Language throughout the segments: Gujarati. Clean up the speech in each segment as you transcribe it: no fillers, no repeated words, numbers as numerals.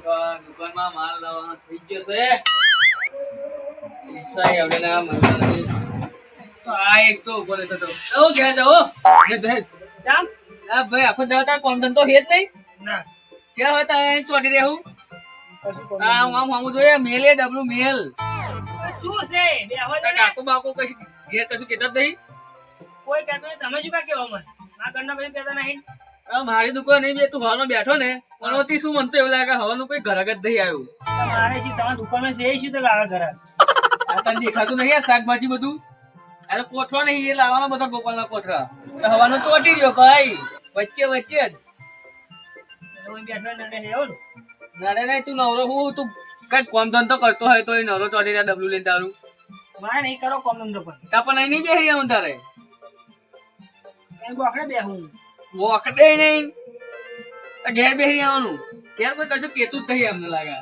દુકાનમાં માલ લાવવાનો થઈ ગયો છે. પૈસા એવડે ના મળતા નહીં. તો આ એક તો ઉભો રહેતો હતો. ઓ ગયા જાઓ. કેમ? આ ભાઈ આખો દાડો તાર કોમ ધંધો હે જ નહીં. ના. ક્યાં હોય તારે ચોટી રહેવું? હા હું આમ જોઈએ મેલ એ ડબલું મેલ. શું છે? બે હોય કાકો બાકો કશું ઘેર કશું કહેતા જ નહીં. કોઈ કહેતો નહીં. તમે શું કા કેવો મને? આ ઘરના ભાઈ કહેતા નહીં. મારી દુકાન નહીં બે તું હવાનો બેઠો ને પણ શું મનતો એવું લાગે હવાનું કોઈ ઘરાક જ નહીં આવ્યું. મારે શું તમારી દુકાનમાં છે શું તો લાગે ઘરાક? આ તને દેખાતું નહીં આ શાકભાજી બધું? અરે કોઠવા નહીં એ લાવવાના બધા ગોપાલના કોઠરા. હવાનો ચોટી રહ્યો ભાઈ વચ્ચે વચ્ચે જ. નડે નહીં તું નવરો હું તું કઈ કોમ ધંધો કરતો હોય તો એ નવરો ચોટી રહ્યા ડબલું લઈને તારું. મારે નહીં કરો કોમ ધંધો પણ તાપણ અહીં નહીં બેસી આવું તારે બોકડે બેહું વોકડે નહીં ઘેર બેસી આવવાનું. ઘેર કોઈ કશું કેતું જ નહીં અમને લાગે.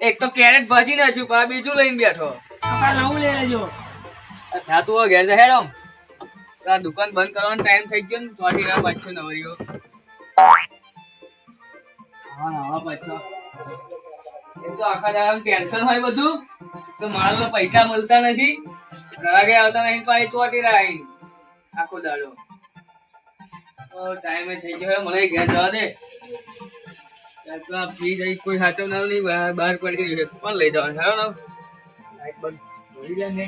એક તો કેરેટ ભાજી નાખ્યું પણ બીજું લઈને બેઠો. નવું લઈ લેજો. અચ્છા તું ઘેર જશે રામ તાર દુકાન બંધ કરવાનો ટાઈમ થઈ ગયો ને ચોથી ના પાછો નવરીઓ. હા પાછો એમ તો આખા દાડા ટેન્શન હોય બધું તો માલ પૈસા મળતા નથી ઘરે આવતા નહીં પાછી ચોટી રહી આખો દાડો. ટાઈમે થઈ ગયો મને ઘેર જવા દે. ફ્રી જઈ કોઈ સાચવનારું નહીં બહાર પડી ગયું પણ લઈ જવાનું સારો ને લાઈટ બંધ જોઈ જાય ને.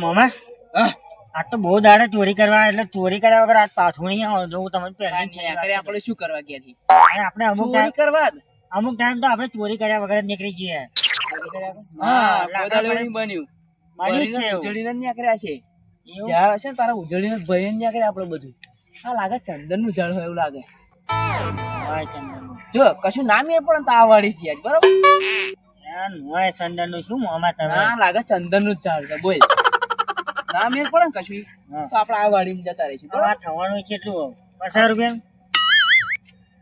મામા આ તો બહુ દાડે ચોરી કરવા એટલે ચોરી કર્યા વગર આજ પાછું નહીં આવો જો તમને આપણે શું કરવા ગયા આપણે અમુક ટાઈમ તો આપણે ચોરી કર્યા વગર જ નીકળી જઈએ. તારા ઉજળી ભય નીકળે આપડે બધું. આ લાગે ચંદન નું ઝાડ હોય એવું લાગે. જો કશું નામ એ પણ આ વાળી છે બરોબર. ચંદન નું શું મામા તમે લાગે ચંદન નું ઝાડ છે બોલ. નામ એ પડે ને કશું તો આપડે આ વાડી જતા રહીશું. થવાનું કેટલું 50 રૂપિયા?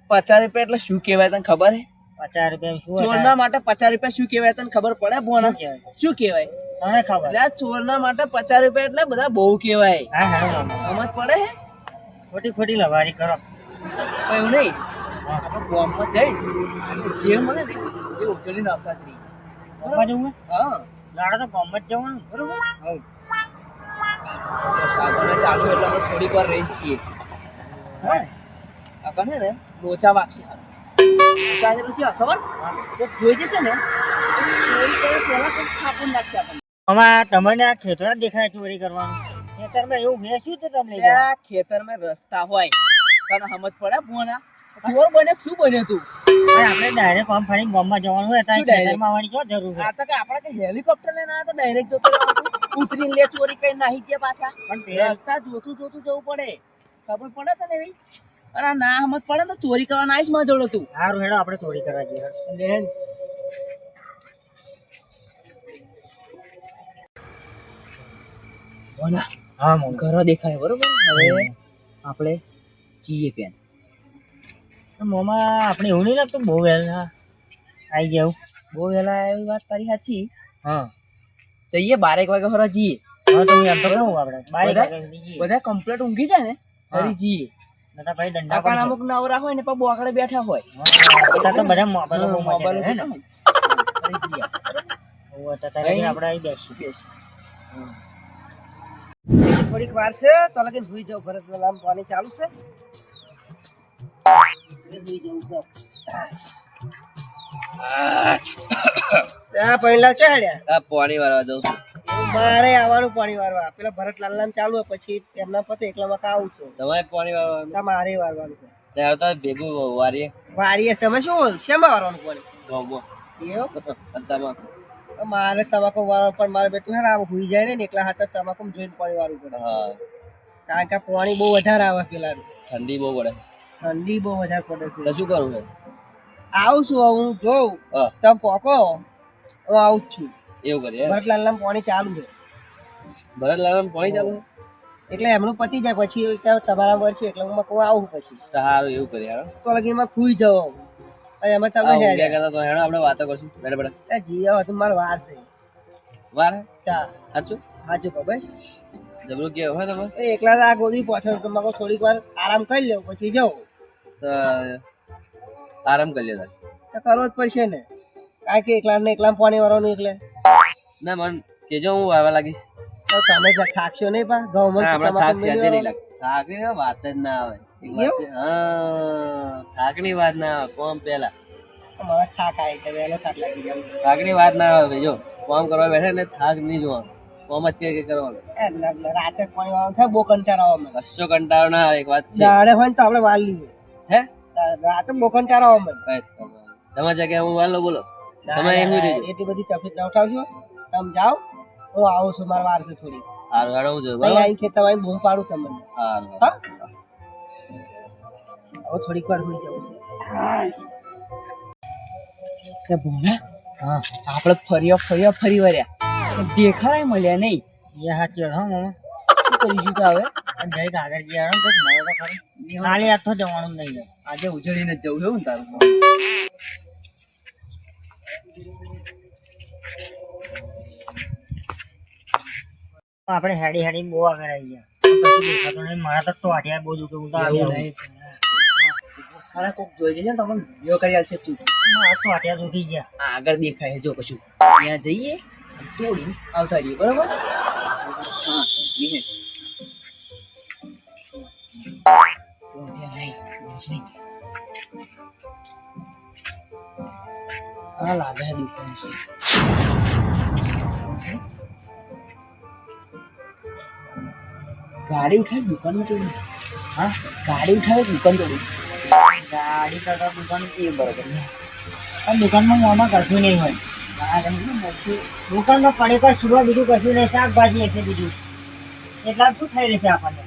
50 રૂપિયા એટલે શું કેવાય તને ખબર હે? 50 રૂપિયા શું ચોરના માટે 50 રૂપિયા શું કેવાય તને ખબર પડે? બોના શું કેવાય તને ખબર? એટલે ચોરના માટે 50 રૂપિયા એટલે બધા બહુ કેવાય. સમજ પડે હે? ખોટી લવારી કરો એવું નહીં. આપણે ગામમાં જઈ જે મળે ને એ ઉકેલી નાખતા શ્રી. હા ગાડા તો ગામમાં જ જવાનું બરોબર. સાધનો ચાલુ એટલે અમે થોડીક વાર રહી છીએ. કને ને લોચા વાગશે. લોચા એટલે શું ખબર? જોઈ જશે ને થાપણ નાખશે આપણને. અમારા તમને આ ખેતર દેખાય ચોરી કરવાનું. ખેતરમાં એવું વેચ્યું તો તમને ખેતરમાં રસ્તા હોય તને સમજ પડે ભોના ચોર બને શું બને તું? આપણે ડાયરેક્ટ આમ ફરી ગામમાં જવાનું હોય તો ખેતરમાં આવવાની શું જરૂર છે? આ તો કે આપણે હેલિકોપ્ટર લઈને આવ્યા તો ડાયરેક્ટ જતો ઉતરીને લે ચોરી કઈ નાહી ગયા પાછા. પણ રસ્તા જોતું જવું પડે. ખબર પડે તને એવી? અને ના સમજ પડે તો ચોરી કરવાના આવીશ માં જોડો તું. સારું હેડો આપણે ચોરી કરવા જઈએ. હા ઘર દેખાય બરોબર. હવે આપણે જઈએ પેન. મોમાં આપણે એવું નહીં લાગતું બહુ વહેલા આવી ગયા. બહુ વહેલા એવી વાત તારી સાચી. હા જઈએ 12 વાગે ખરા જઈએ. હા તો એમ તો કહું આપણે બધા કમ્પ્લીટ ઊંઘી જાય ને ફરી જઈએ. ભાઈ દંડા અમુક નવરા હોય ને પણ બોકડે બેઠા હોય તો બધા મોબાઈલ હે ને આપણે આવી બેસીએ. થોડીક વાર છે તો લગીને ભૂઈ જાવ. ભરત લામ પાણી ચાલુ છે. પહેલા ચાલ્યા પાણી વારવા જઉં છું. મારે આવવાનું પાણી વારવા. પેલા ભરતલાલ નામ ચાલુ પછી એમના પતે એકલામાં આવું છું. તમારે પાણી વારવાનું? તમારે વારવાનું છે. ભેગું વારીએ તમે શું શેમાં વારવાનું પાણી? મારે તમાકુ વારવા પણ મારે બેઠું હે ને આમ હુઈ જાય ને એકલા હાથ તમાકુ જોઈને પાણી વારવું પડે. કારણ કે પાણી બહુ વધારે આવે. પેલા ઠંડી બહુ પડે. ઠંડી બહુ વધારે પડે છે. શું કરું છે? આવું છું હું જોઉં તમે પોકો હું આવું જ છું. એવું કરીએ? ભરતલાલ નામ પાણી ચાલુ છે. ભરતલાલ પાણી ચાલુ એટલે એમનું પતી જાય પછી તમારા વર્ષે એટલે હું આવું પછી. સારું એવું કરીએ તો લગી એમાં ખુઈ જાવ. એમાં તમે આ ઊંઘ્યા હેડ્યા. કરતા તો હેડો આપણે વાતો કરશું બેઠા બેઠા. એ જીઓ હતું મારે વાર છે વાર હે? તા સાચું સાચું ખબર જબરું કેવું હોય તમે એ એકલા તો આ ગોદી પહોંચ્યો તો મારે થોડીક વાર આરામ કરી લઉં પછી જાઉં. તો આરામ કરી લેતા. તો કરવો જ પડશે ને કારણ કે એકલા ને એકલા પાણી વાળવાનું એટલે ના મન કેજો હું આવવા લાગીશ. તો તમે થાકશો નહીં પા ગવર્મેન્ટ ના હમણાં થાક તમાકુ છે આજે નહીં મેળવવાનો. લાગતો. થાકની વાત જ ના આવે. એક વાત છે, હા થાકની વાત ના આવે કોમ પેલા. મારા થાક આવે એટલે વહેલો થાક લાગી જાય થાકની વાત ના આવે ભાઈ. જો કોમ કરવા બેઠે ને થાક નહીં જોવાનો. કોમ જ કે કરવાનું. રાતે પાણી વાળવાનું થાય બહુ કંટાળો આવે મને. કશો કંટાળો ના આવે. એક વાત છે દાડે હોય ને તો આપણે વાર લઈએ હે રાતે બહુ કંટાળો આવે મને. તમારી જગ્યાએ હું વાલો બોલો ના, તમે ના, એવું ના, રહેજો. એટલી બધી તકલીફ ના ઉઠાવશો તમે જાઓ હું આવું છું મારા વાર છે થોડી હારું હારું હું જોઉં અહીં બરાબર. આવીને ખેતર આવીને બૂમ પાડું તમને હારું હા હવે થોડીક વાર હોઈ જવું છે ભોણા આપણે ફરી વર્યા દેખાય મળ્યા નહીં એ હાચી હા મામા શું કરીશું તો હવે જઈ આગળ ગયા તો મળે તો ખરી ખાલી હાથ તો જવાનું નહીં આજે ઉજળીને જ જવું એવું ને તારું આપણે હેડી હેડી બહુ આગળ આવી ગયા કશું દેખાતું નહીં મારા તો ટોટિયા બહુ દુખે હું તો એવું આવી નહીં. ખાલી કોક જોઈ જશે ને તો તમને વિડીયો કરી આલશે તું મારા ટોટિયા દુખી ગયા આ આગળ દેખાય છે જો કશું ત્યાં જઈએ અને તોડીને આવતા રહીએ બરોબર હા નહીં. હા લાગે છે દુકાન છે ગાડી ઉઠાવી દુકાન તોડી હા ગાડી ઉઠાવે દુકાન તોડી ગાડી કરતા દુકાન એ બરોબર પણ દુકાનમાં મોમાં કશું નહીં હોય દુકાનમાં પડે કોઈ સુરવા બીજું કશું નહીં શાકભાજી હશે બીજું એટલા શું થઈ રહેશે આપણને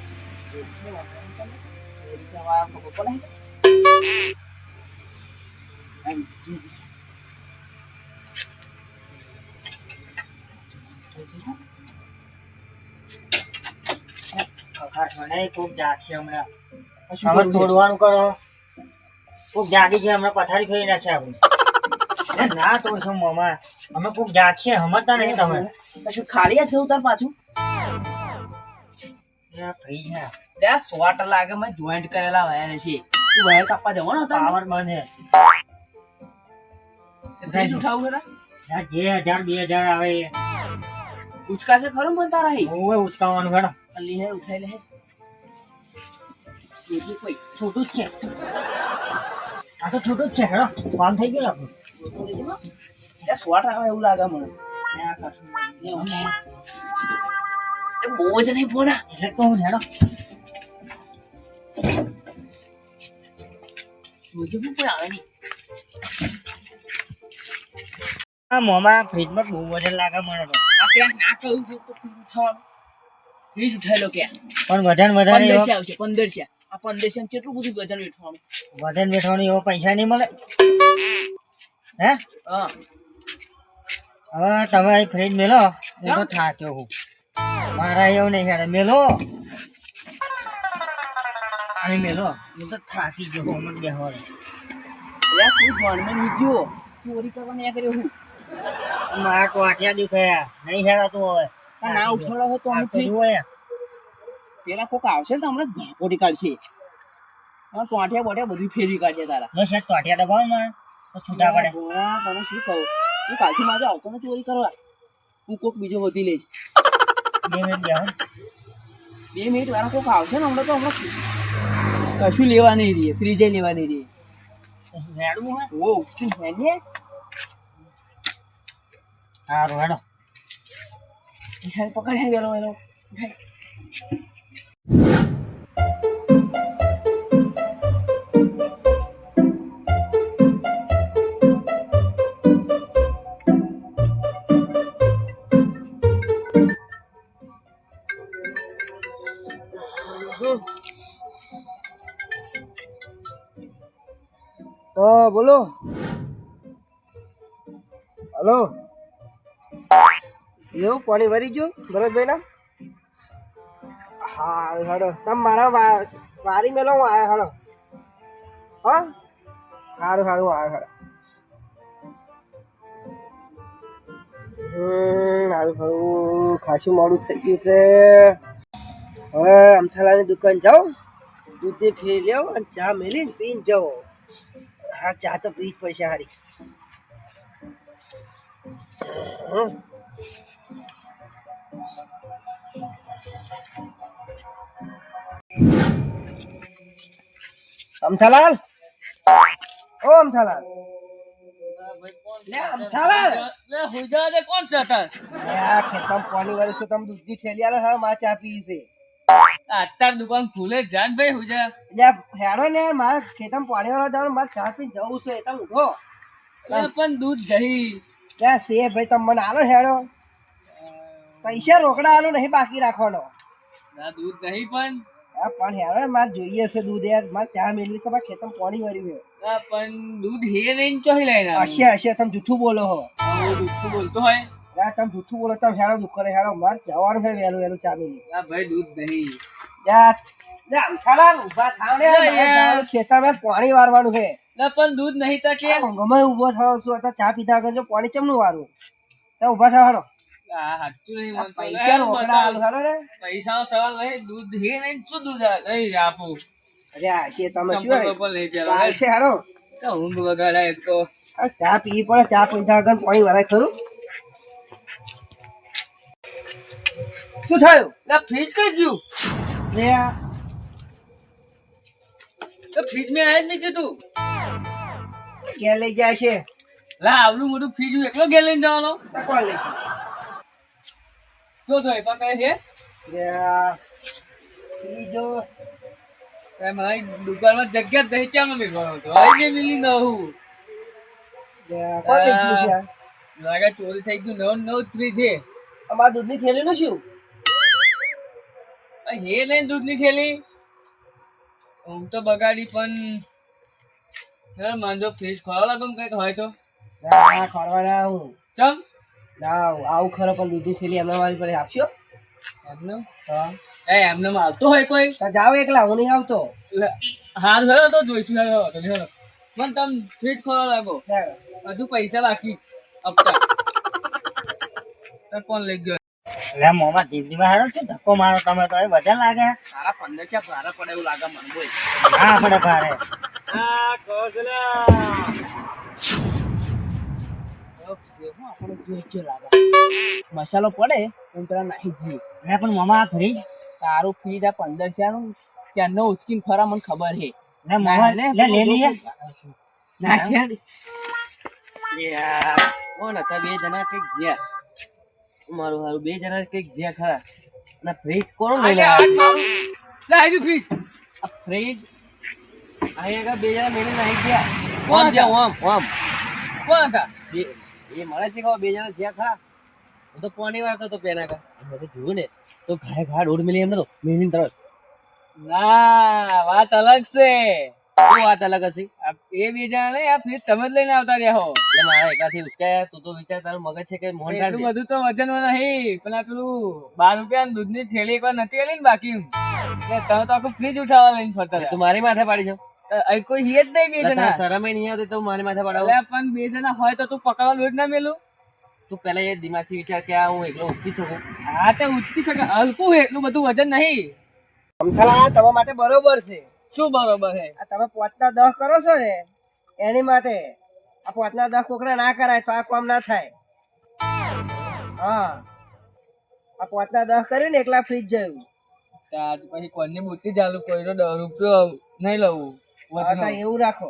ખૂબ જાગશે હમણાં હવે તોડવાનું કરો ખૂબ જાગી છે હમણાં પથારી ફેરી નાખશે આપણે અરે ના તોડશું મોમાં અમે ખૂબ જાગશે સમજતા નહીં તમે કશું ખાલી જ થયું તાર પાછું થઈ ગયા ત્યાં સોટ લાગે મેં જોઈન્ટ કરેલા વાયર છે તું વાયર કાપવા જવાનો હતા પાવર બંધ છે ફ્રીજ ઉઠાવું ખરા જે 1000 2000 આવે એ ઉચકાશે ખરું પણ તારા હે હું ઉચકાવાનું હેડો અલી હે ઉઠાઈ લે બીજી કોઈ છૂટું જ છે આ તો છૂટું જ છે હેડો કામ થઈ ગયું આપણું ત્યાં સોટ આવે એવું લાગે મને એ બહુ જ નહીં પોના એટલે તો હું હેડો બીજું પણ કોઈ આવે નહીં આ મોમાં ફ્રીજમાં બહુ વજન લાગે મને તો આ ત્યાં ના કહ્યું છે તો ફ્રીજ ઉઠાવવાનું ફ્રીજ ઉઠાઈ લો ક્યાં પણ વધારે 1500 આવશે 1500 આ 1500 કેટલું બધું વજન ઉઠવાનું વજન બેઠવાનું એવો પૈસા નહીં મળે હે હા હવે તમે અહીં ફ્રીજ મેલો હું તો થાક્યો હું મારા એવું નહીં હેડે મેલો અહીં મેલો હું તો થાકી ગયો હું મને બેહવાનો યાર તું ભણમાં નીચો ચોરી કરવા નહીં કર્યો હું મારા ટોટિયા દુખાયા નહીં હેડાતું હવે આ ના ઉઠાડો હોય તો આ અમે તો જુઓ યાર. પેલા કોક આવશે ને તો હમણાં ઝાપોટી કાઢશે હા ટોંટિયા બોટિયા બધું ફેરવી કાઢશે તારા બસ યાર ટોટિયા દબાવો ને મારે તો છૂટા પડે ભોળા, તને શું કહું હું કાલથી મારે આવતો ને ચોરી કરવા હું કોક બીજો વધી લઈશ 2 મિનિટ બેહો 2 મિનિટ વાળા કોક આવશે ને હમણાં તો હમણાં કશું લેવા નહીં રહીએ ફ્રીજે લેવા નહીં રહીએ હેડવું હોય ઓ ઉચકી હેને સારું હેડો હેડ પકડ હે ગયેલો એનો બોલો હલો એવું પાણી ભરી ગયું ભરતભાઈ ના હા હેડો તમે મારા વારી મેલો હું આવ્યો હેડો હા સારું સારું આવે સારું સારું સારું ખાસું મોડું થઈ ગયું છે હવે અમથાલાની દુકાન જાઓ દૂધની ઠેલી લેવો અને ચા મેલીને પીને જાઓ હા ચા તો પી જ પડશે હારી અમથાલાલ ઓ અમથાલાલ લે અમથાલાલ લે હુઈ જા દે કોણ છે તાર આ ખેતમ પાણી વાળી છે તમે દૂધની ઠેલી આલો હા માં ચા પી છે અત્યાર દુકાન ખુલે જાન ભાઈ હુઈ જા એટલે હેડો ને મારે ખેતમ પાણી વાળા જવાનું મારે ચા પીને જવું છે તમે ઉઠો લે પણ દૂધ દહીં ક્યાં છે ભાઈ તમે મને આલો હેડો પૈસા રોકડા આલો નહીં બાકી રાખવાનો ના દૂધ નહીં પણ હા પણ હેડો મારે જોઈએ છે દૂધ યાર મારે ચા મેળવી છે મારે ખેતમ પાણી વાળ્યું છે ના પણ દૂધ હે નહીં ચોહી લઈને હશે હશે તમે જૂઠું બોલો હો જુઠ્ઠું બોલતો હોય યાર તમે જૂઠું બોલો તમે હેડો દુકાને હેડો મારે જવાનું છે વહેલું વહેલું ચા મેળવી ના ભાઈ દૂધ નહીં યાર લે અમથાલાલ ઊભા થાવ ને મારે યાર. જવાનું ખેતરમાં પાણી વારવાનું છે ના પણ દૂધ નહીં તો કે ગમે ઊભો થાવ છું અત્યારે ચા પીધા વગર જો પાણી ચમનું વારવું તમે ઊભા થાવ હેડો આ સાચું નહીં માનતો. પૈસા રોકડા આલો હેડો ને પૈસાનો સવાલ નહીં દૂધ હે નહીં શું દૂધ નહીં આપું અરે આ છે તમે શું ચંપલ હોય? બપલ નહીં ચાલ પહેલા છે હેડો તો ઊંઘ વગાડાય એક તો આ ચા પી પડે ચા પીધા વગર પાણી વરાય ખરું શું થયું ના ફ્રીજ કઈ ગયું લે આ તો ફ્રીજ મેં આજ નહીં કીધું ઘેર લઈ જાય છે લા આવલું મોટું ફ્રીજ હું એકલો ઘેર લઈને જવાનો તો કોણ લઈ જાય? જો તો એ પણ કહે છે લે આ ત્રીજો કે મારી દુકાનમાં જગ્યા જ નહીં ચાલો મેળવાનો હતો હવે મેં મિલી ન હું લે આ કોણ લઈ ગયું છે આ? લાગે ચોરી થઈ ગયું નવું નવું ફ્રીજ છે અમારા દૂધની થેલીનું શું હે લઈને દૂધની થેલી હું તો બગાડી પણ યાર માંજો ફ્રીજ ખોવા લાગો કંઈક હોય તો ના ખોરવાના હું ચમ ના આવું ખરો પણ દૂધની થેલી એમના વાળી પડે આપશો એમને હા એમને આવતો હોય કોઈ તો જાઓ એકલા હું નહીં આવતો હાલ હેલો તો જોઈશું હેલો તો હેલો મને તમે ફ્રીજ ખોવા લાગો લે. હજુ પૈસા બાકી હપ્તા તાર કોણ લઈ ગયો એટલે મોમાં દીદીમાં હારો છે ધક્કો મારો તમે તો એ વજન લાગે સારા 15 છે ભારે પડે એવું લાગે મને બોલ હા પડે ભારે મસાલો પડે એમ પેલા નાખી જઈએ એટલે પણ મોમાં આ ફ્રીજ તારું ફ્રીજ આ 15 છે નું ત્યાંનો ઉચકીને ખરા મને ખબર છે ને મોમાં લે લે લઈએ ના છે યાર કોણ હતા બે જણા કઈક જ્યાં મારું હારું બે જણા કઈક જ્યાં ખરા અને ફ્રીજ કોણ લઈ લાવી ફ્રીજ આ ફ્રીજ અહીંયા બે જણા મેળીને આવી ગયા કોણ ઓમ જ્યાં ઓમ કોણ હતા બે એ મળે છે કે બે જણા જ્યાં ખરા હું તો પાણી વાળતો હતો પેના કા મેં તો જોયું ને તો ઘાય ઘા દોઢ મિલી એમ નતો મેળીને તરત ના વાત અલગ છે શું વાત અલગ હશે આ એ બે જણા નહીં આ ફ્રીજ તમે જ લઈને આવતા રહ્યા હો એટલે મારા એકાથી ઉચકાયા તું તો વિચાર તારું મગજ છે કે મોહન એટલું બધું તો વજનમાં નહીં પણ આ પેલું 12 રૂપિયા દૂધની થેલી એકવાર નથી આલી ને બાકી એટલે તમે તો આખું ફ્રીજ ઉઠાવવા લઈને ફરતા તું રહ્યા મારી માથે પાડી છે અહીં કોઈ હિય જ નહીં બે જણા શરમ નહીં આવતી તો મારી માથે પડાવું એટલે પણ બે જણા હોય તો તું પકડવા દોડ ના મેલું તું પેલા એ દિમાગથી વિચાર કે આ હું એકલો ઉચકી શકું હા તે ઉચકી શકે હલકું છે એટલું બધું વજન નહીં અમથાલા તમારા માટે બરોબર છે શું બરોબર છે આ તમે 5 ના 10 કરો છો ને એની માટે આ 5 ના 10 કોકરા ના કરાય તો આ કામ ના થાય હા આ 5 ના 10 કર્યું ને એકલા ફ્રીજ જયું પછી કોની બુદ્ધિ ચાલુ કોઈનો 10 રૂપિયો નહીં લવું હા તો એવું રાખો